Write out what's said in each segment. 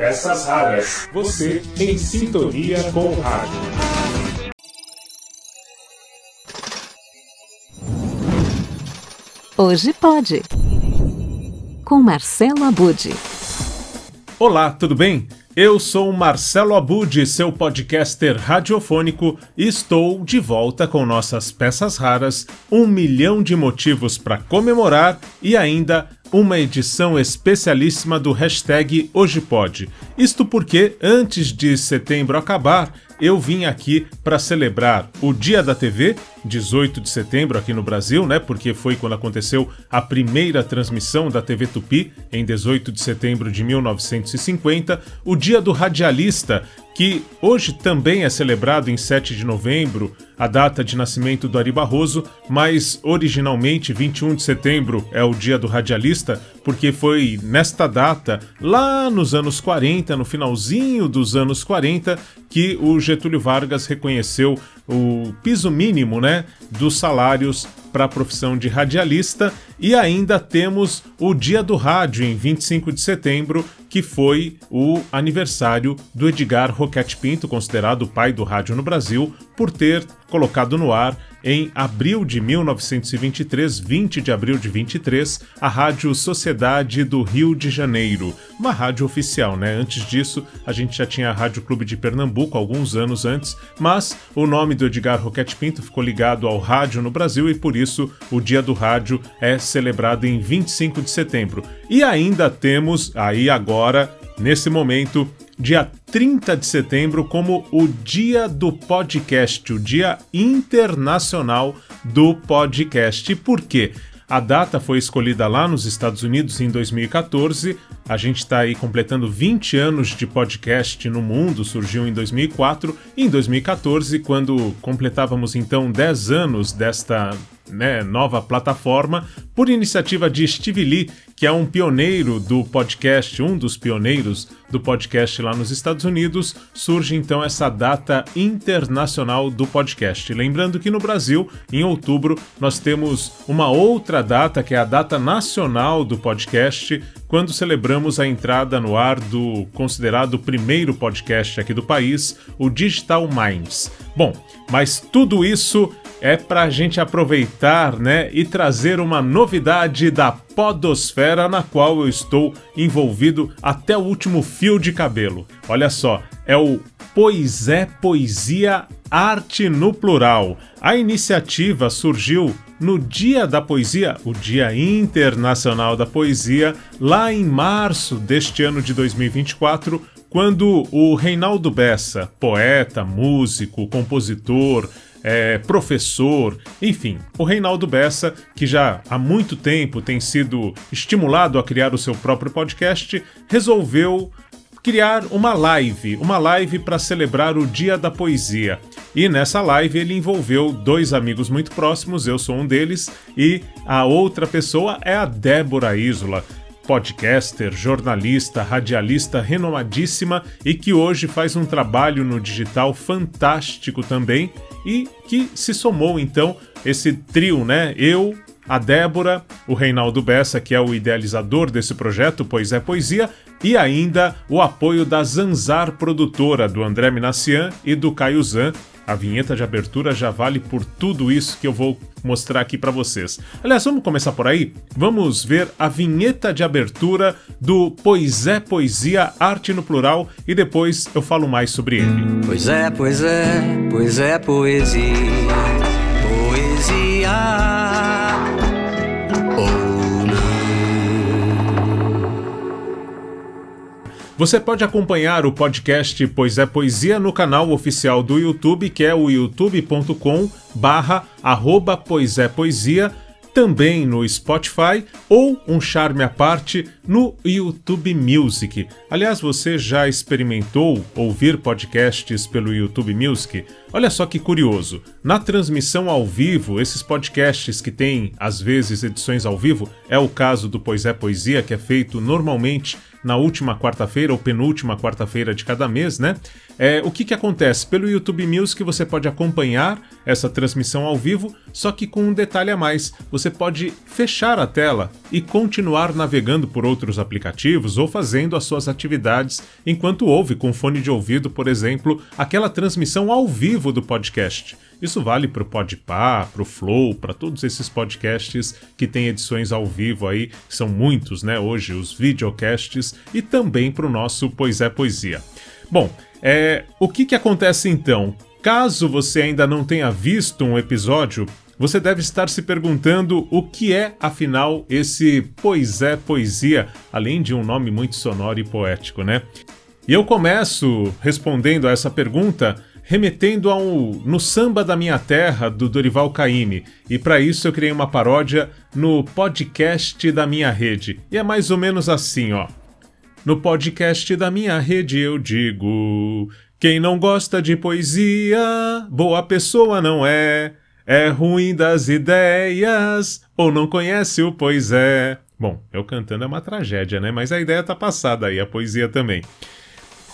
Peças raras. Você em sintonia com o rádio. Hoje pode. Com Marcelo Abud. Olá, tudo bem? Eu sou Marcelo Abud, seu podcaster radiofônico, e estou de volta com nossas peças raras, 1 milhão de motivos para comemorar e ainda uma edição especialíssima do hashtag Hoje Pode. Isto porque, antes de setembro acabar, eu vim aqui para celebrar o Dia da TV, 18 de setembro aqui no Brasil, né? Porque foi quando aconteceu a primeira transmissão da TV Tupi, em 18 de setembro de 1950, o Dia do Radialista, que hoje também é celebrado em 7 de novembro, a data de nascimento do Ari Barroso, mas originalmente 21 de setembro é o Dia do Radialista, porque foi nesta data, lá nos anos 40, no finalzinho dos anos 40, que o Getúlio Vargas reconheceu o piso mínimo, né, dos salários para a profissão de radialista. E ainda temos o Dia do Rádio, em 25 de setembro, que foi o aniversário do Edgar Roquette Pinto, considerado o pai do rádio no Brasil, por ter colocado no ar, em abril de 1923, 20 de abril de 23, a Rádio Sociedade do Rio de Janeiro. Uma rádio oficial, né? Antes disso, a gente já tinha a Rádio Clube de Pernambuco, alguns anos antes, mas o nome do Edgar Roquette Pinto ficou ligado ao rádio no Brasil e por isso o Dia do Rádio é celebrado em 25 de setembro. E ainda temos, aí agora, nesse momento, dia 30 de setembro como o Dia do Podcast, o Dia Internacional do Podcast. Por quê? A data foi escolhida lá nos Estados Unidos em 2014, a gente está aí completando 20 anos de podcast no mundo, surgiu em 2004, e em 2014, quando completávamos então 10 anos desta nova plataforma, por iniciativa de Steve Lee, que é um pioneiro do podcast, um dos pioneiros do podcast lá nos Estados Unidos, surge então essa data internacional do podcast. Lembrando que no Brasil, em outubro, nós temos uma outra data, que é a data nacional do podcast, quando celebramos a entrada no ar do considerado primeiro podcast aqui do país, o Digital Minds. Bom, mas tudo isso é para a gente aproveitar, né, e trazer uma novidade da podosfera na qual eu estou envolvido até o último fio de cabelo. Olha só, é o Pois é Poesia Arte no Plural. A iniciativa surgiu no Dia da Poesia, o Dia Internacional da Poesia, lá em março deste ano de 2024, quando o Reinaldo Bessa, poeta, músico, compositor, professor, enfim, o Reinaldo Bessa, que já há muito tempo tem sido estimulado a criar o seu próprio podcast, resolveu criar uma live para celebrar o Dia da Poesia. E nessa live ele envolveu 2 amigos muito próximos, eu sou um deles, e a outra pessoa é a Débora Isola, podcaster, jornalista, radialista renomadíssima e que hoje faz um trabalho no digital fantástico também e que se somou então esse trio, né? Eu, a Débora, o Reinaldo Bessa, que é o idealizador desse projeto, Pois é Poesia, e ainda o apoio da Zanzar Produtora, do André Minassian e do Caio Zan. A vinheta de abertura já vale por tudo isso que eu vou mostrar aqui para vocês. Aliás, vamos começar por aí? Vamos ver a vinheta de abertura do Pois é Poesia Arte no Plural e depois eu falo mais sobre ele. Pois é, pois é, pois é poesia, poesia. Você pode acompanhar o podcast Pois é Poesia no canal oficial do YouTube, que é o youtube.com/poisépoesia, também no Spotify ou um charme à parte no YouTube Music. Aliás, você já experimentou ouvir podcasts pelo YouTube Music? Olha só que curioso, na transmissão ao vivo, esses podcasts que têm às vezes edições ao vivo, é o caso do Pois é Poesia, que é feito normalmente na última quarta-feira ou penúltima quarta-feira de cada mês, né? O que acontece? Pelo YouTube Music você pode acompanhar essa transmissão ao vivo, só que com um detalhe a mais. Você pode fechar a tela e continuar navegando por outros aplicativos ou fazendo as suas atividades enquanto ouve com fone de ouvido, por exemplo, aquela transmissão ao vivo do podcast. Isso vale para o Podpah, para o Flow, para todos esses podcasts que têm edições ao vivo aí, que são muitos, né, hoje, os videocasts, e também para o nosso Pois é Poesia. Bom, o que acontece então? Caso você ainda não tenha visto um episódio, você deve estar se perguntando o que é, afinal, esse Pois é Poesia, além de um nome muito sonoro e poético, né? E eu começo respondendo a essa pergunta remetendo No Samba da Minha Terra, do Dorival Caymmi, e para isso eu criei uma paródia no podcast da minha rede. E é mais ou menos assim, ó. No podcast da minha rede eu digo: quem não gosta de poesia, boa pessoa não é. É ruim das ideias, ou não conhece o pois é. Bom, eu cantando é uma tragédia, né? Mas a ideia tá passada aí, a poesia também.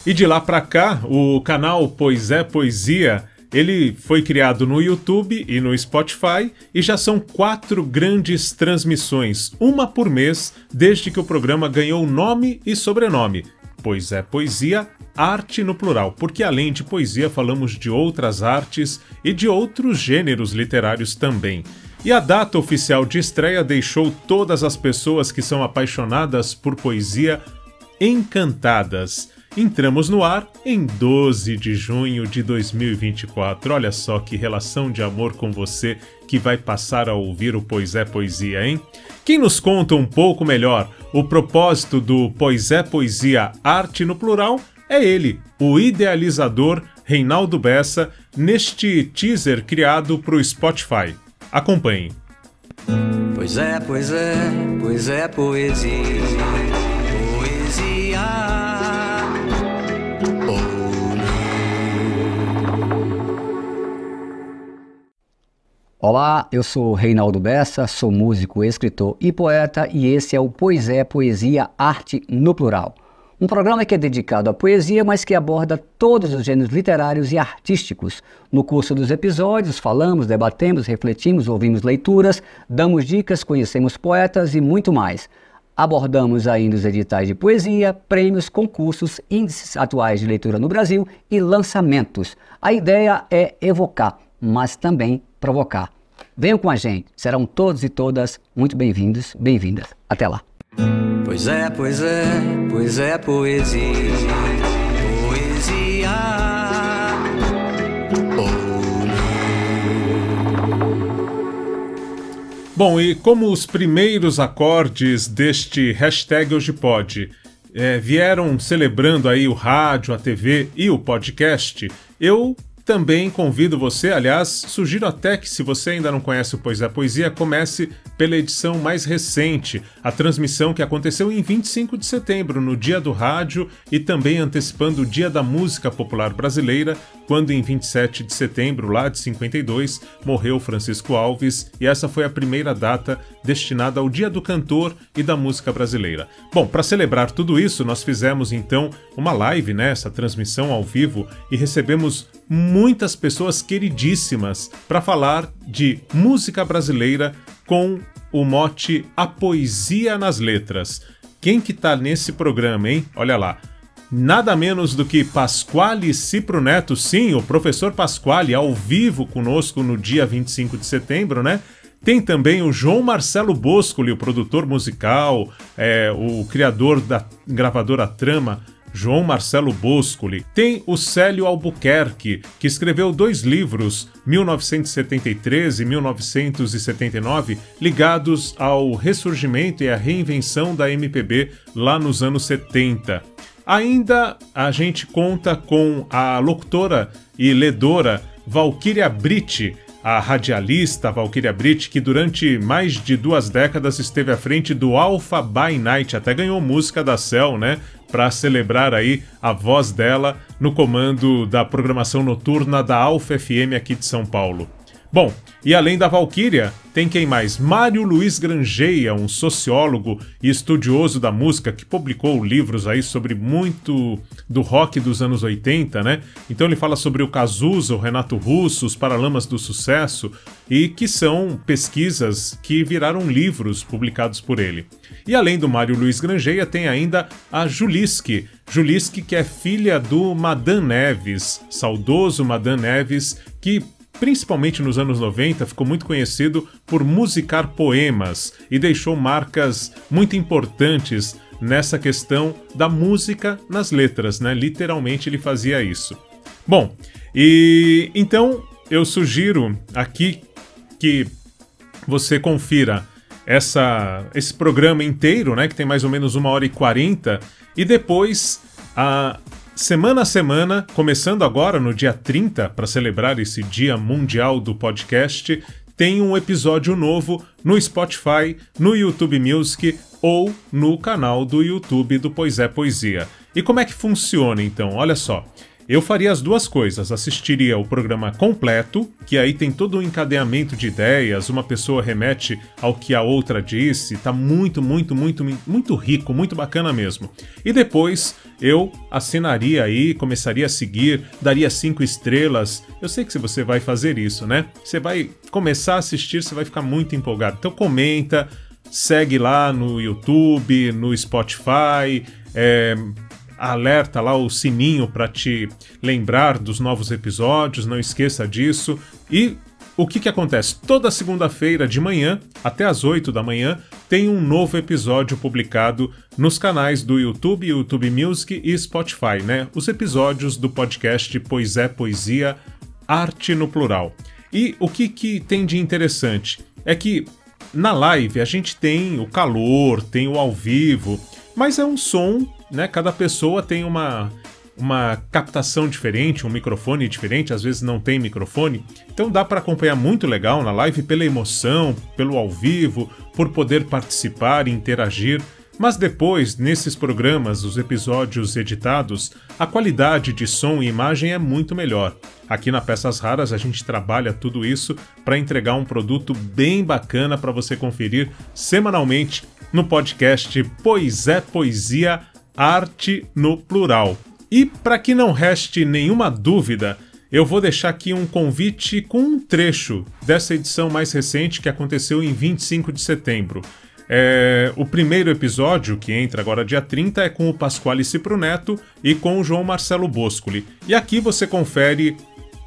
E de lá pra cá, o canal Pois é Poesia, ele foi criado no YouTube e no Spotify e já são 4 grandes transmissões, uma por mês, desde que o programa ganhou nome e sobrenome. Pois é Poesia, arte no plural, porque além de poesia falamos de outras artes e de outros gêneros literários também. E a data oficial de estreia deixou todas as pessoas que são apaixonadas por poesia encantadas. Entramos no ar em 12 de junho de 2024. Olha só que relação de amor com você que vai passar a ouvir o Pois é Poesia, hein? Quem nos conta um pouco melhor o propósito do Pois é Poesia Arte no Plural é ele, o idealizador Reinaldo Bessa, neste teaser criado para o Spotify. Acompanhe. Pois é, pois é, pois é poesia. Poesia. Olá, eu sou Reinaldo Bessa, sou músico, escritor e poeta e esse é o Pois é Poesia Arte no Plural. Um programa que é dedicado à poesia, mas que aborda todos os gêneros literários e artísticos. No curso dos episódios, falamos, debatemos, refletimos, ouvimos leituras, damos dicas, conhecemos poetas e muito mais. Abordamos ainda os editais de poesia, prêmios, concursos, índices atuais de leitura no Brasil e lançamentos. A ideia é evocar, mas também provocar. Venham com a gente, serão todos e todas muito bem-vindos, bem-vindas. Até lá. Pois é, pois é, pois é poesia. Poesia. Bom, e como os primeiros acordes deste hashtag Hoje Pode vieram celebrando aí o rádio, a TV e o podcast, eu também convido você, aliás, sugiro até que se você ainda não conhece o Pois é Poesia, comece pela edição mais recente, a transmissão que aconteceu em 25 de setembro, no Dia do Rádio e também antecipando o Dia da Música Popular Brasileira, quando em 27 de setembro, lá de 52, morreu Francisco Alves e essa foi a primeira data destinada ao Dia do Cantor e da Música Brasileira. Bom, para celebrar tudo isso, nós fizemos então uma live, né, essa transmissão ao vivo e recebemos muitas pessoas queridíssimas para falar de música brasileira com o mote A Poesia nas Letras. Quem que tá nesse programa, hein? Olha lá. Nada menos do que Pasquale Cipro Neto, sim, o professor Pasquale, ao vivo conosco no dia 25 de setembro, né? Tem também o João Marcelo Boscoli, o produtor musical, o criador da gravadora Trama, João Marcelo Boscoli. Tem o Célio Albuquerque, que escreveu 2 livros, 1973 e 1979, ligados ao ressurgimento e à reinvenção da MPB lá nos anos 70. Ainda a gente conta com a locutora e ledora Valquíria Britt, a radialista Valquíria Britt, que durante mais de 2 décadas esteve à frente do Alpha by Night, até ganhou música da Cell, né, para celebrar aí a voz dela no comando da programação noturna da Alpha FM aqui de São Paulo. Bom, e além da Valquíria, tem quem mais? Mário Luiz Grangeia, um sociólogo e estudioso da música que publicou livros aí sobre muito do rock dos anos 80, né? Então ele fala sobre o Cazuza, o Renato Russo, os Paralamas do Sucesso, e que são pesquisas que viraram livros publicados por ele. E além do Mário Luiz Grangeia, tem ainda a Julisque. Julisque, que é filha do Madan Neves, saudoso Madan Neves, que principalmente nos anos 90, ficou muito conhecido por musicar poemas e deixou marcas muito importantes nessa questão da música nas letras, né? Literalmente ele fazia isso. Bom, e então eu sugiro aqui que você confira esse programa inteiro, né? Que tem mais ou menos 1h40, e depois semana a semana, começando agora no dia 30, para celebrar esse Dia Mundial do Podcast, tem um episódio novo no Spotify, no YouTube Music ou no canal do YouTube do Pois é Poesia. E como é que funciona então? Olha só, eu faria as duas coisas, assistiria o programa completo, que aí tem todo um encadeamento de ideias, uma pessoa remete ao que a outra disse, tá muito rico, muito bacana mesmo. E depois eu assinaria aí, começaria a seguir, daria 5 estrelas. Eu sei que se você vai fazer isso, né? Você vai começar a assistir, você vai ficar muito empolgado. Então comenta, segue lá no YouTube, no Spotify, alerta lá o sininho para te lembrar dos novos episódios, não esqueça disso. E o que acontece? Toda segunda-feira de manhã, até às 8 da manhã, tem um novo episódio publicado nos canais do YouTube, YouTube Music e Spotify, né? Os episódios do podcast Pois é Poesia, Arte no Plural. E o que tem de interessante é que na live a gente tem o calor, tem o ao vivo, mas é um som, né? Cada pessoa tem uma captação diferente, um microfone diferente, às vezes não tem microfone, então dá para acompanhar muito legal na live pela emoção, pelo ao vivo, por poder participar e interagir. Mas depois, nesses programas, os episódios editados, a qualidade de som e imagem é muito melhor. Aqui na Peças Raras a gente trabalha tudo isso para entregar um produto bem bacana para você conferir semanalmente no podcast Pois é Poesia, Arte no Plural. E para que não reste nenhuma dúvida, eu vou deixar aqui um convite com um trecho dessa edição mais recente que aconteceu em 25 de setembro. O primeiro episódio, que entra agora dia 30, é com o Pasquale Cipro Neto e com o João Marcelo Boscoli. E aqui você confere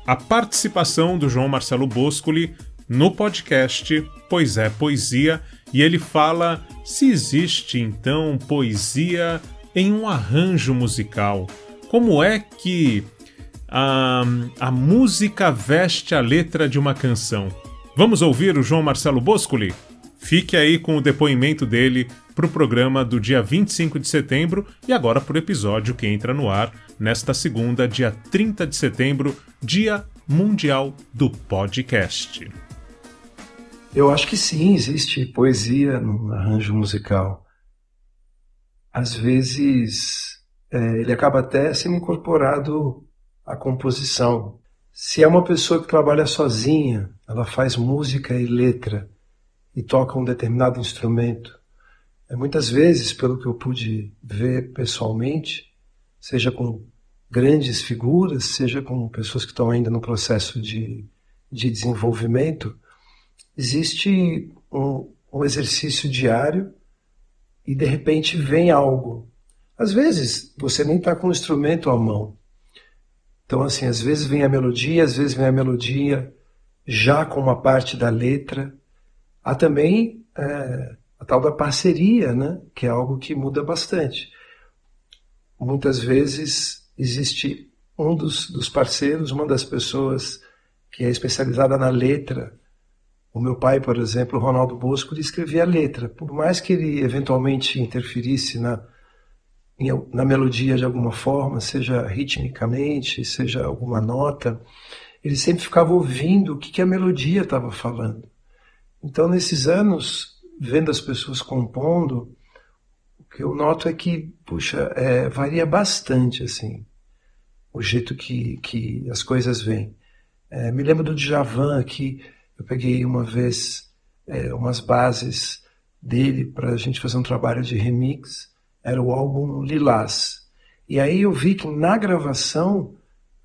a participação do João Marcelo Boscoli no podcast Pois é Poesia, e ele fala se existe então poesia em um arranjo musical. Como é que a música veste a letra de uma canção? Vamos ouvir o João Marcelo Boscoli? Fique aí com o depoimento dele para o programa do dia 25 de setembro e agora para o episódio que entra no ar nesta segunda, dia 30 de setembro, Dia Mundial do Podcast. Eu acho que sim, existe poesia no arranjo musical. Às vezes ele acaba até sendo incorporado à composição. Se é uma pessoa que trabalha sozinha, ela faz música e letra e toca um determinado instrumento. Muitas vezes, pelo que eu pude ver pessoalmente, seja com grandes figuras, seja com pessoas que estão ainda no processo de desenvolvimento, existe um exercício diário e de repente vem algo. Às vezes você nem está com o instrumento à mão. Então assim, às vezes vem a melodia, às vezes vem a melodia já com uma parte da letra. Há também a tal da parceria, né? Que é algo que muda bastante. Muitas vezes existe um dos parceiros, uma das pessoas que é especializada na letra. O meu pai, por exemplo, o Ronaldo Bosco, ele escrevia a letra. Por mais que ele eventualmente interferisse na melodia de alguma forma, seja ritmicamente, seja alguma nota, ele sempre ficava ouvindo o que a melodia estava falando. Então, nesses anos, vendo as pessoas compondo, o que eu noto é que, varia bastante, assim, o jeito que as coisas vêm. Me lembro do Djavan, que eu peguei uma vez umas bases dele para a gente fazer um trabalho de remix. Era o álbum Lilás. E aí eu vi que na gravação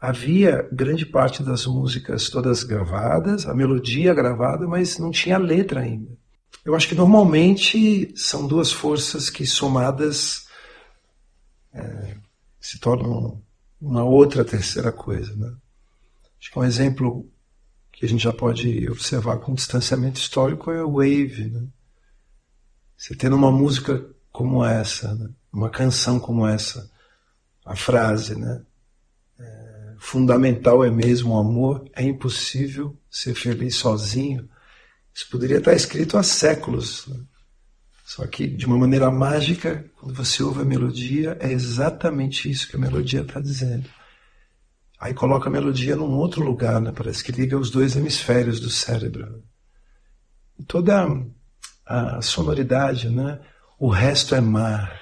havia grande parte das músicas todas gravadas, a melodia gravada, mas não tinha letra ainda. Eu acho que normalmente são duas forças que somadas se tornam uma outra terceira coisa, né? Acho que um exemplo que a gente já pode observar com distanciamento histórico é o Wave, né? Você tendo uma música como essa, né? Uma canção como essa, a frase, né? Fundamental é mesmo o amor, é impossível ser feliz sozinho. Isso poderia estar escrito há séculos, né? Só que de uma maneira mágica, quando você ouve a melodia, é exatamente isso que a melodia está dizendo. Aí coloca a melodia num outro lugar, né? Parece que liga os dois hemisférios do cérebro, né? E toda a sonoridade, né? O resto é mar,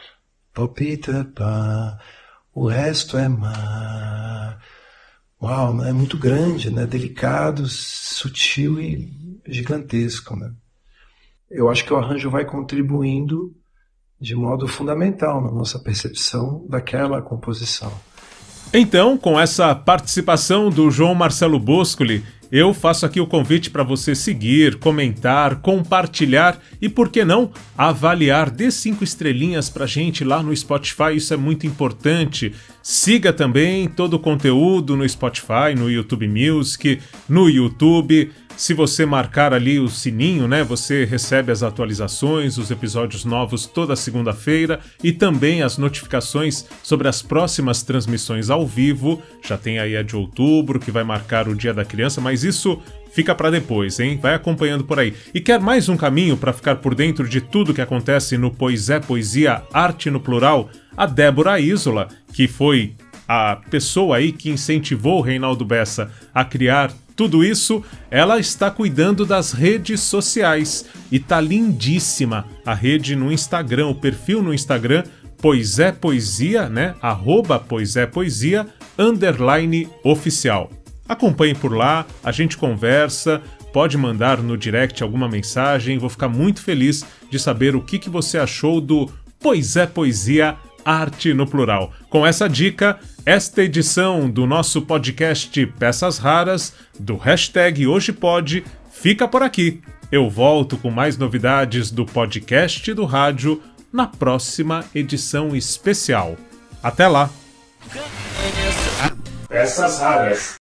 palpita, pá, o resto é mar. Uau, né? É muito grande, né? Delicado, sutil e gigantesco, né? Eu acho que o arranjo vai contribuindo de modo fundamental na nossa percepção daquela composição. Então, com essa participação do João Marcelo Boscoli, eu faço aqui o convite para você seguir, comentar, compartilhar e, por que não, avaliar. Dê 5 estrelinhas pra gente lá no Spotify, isso é muito importante. Siga também todo o conteúdo no Spotify, no YouTube Music, no YouTube. Se você marcar ali o sininho, né, você recebe as atualizações, os episódios novos toda segunda-feira e também as notificações sobre as próximas transmissões ao vivo. Já tem aí a de outubro, que vai marcar o Dia da Criança, mas isso fica para depois, hein? Vai acompanhando por aí. E quer mais um caminho para ficar por dentro de tudo que acontece no Pois é Poesia, Arte no Plural? A Débora Isola, que foi a pessoa aí que incentivou o Reinaldo Bessa a criar tudo isso, ela está cuidando das redes sociais e tá lindíssima a rede no Instagram, o perfil no Instagram, Pois é Poesia, né? @poisépoesia _oficial. Acompanhe por lá, a gente conversa, pode mandar no direct alguma mensagem, vou ficar muito feliz de saber o que você achou do Pois é Poesia, Arte no Plural. Com essa dica, esta edição do nosso podcast Peças Raras, do hashtag Hoje Pode, fica por aqui. Eu volto com mais novidades do podcast do rádio na próxima edição especial. Até lá! Peças Raras.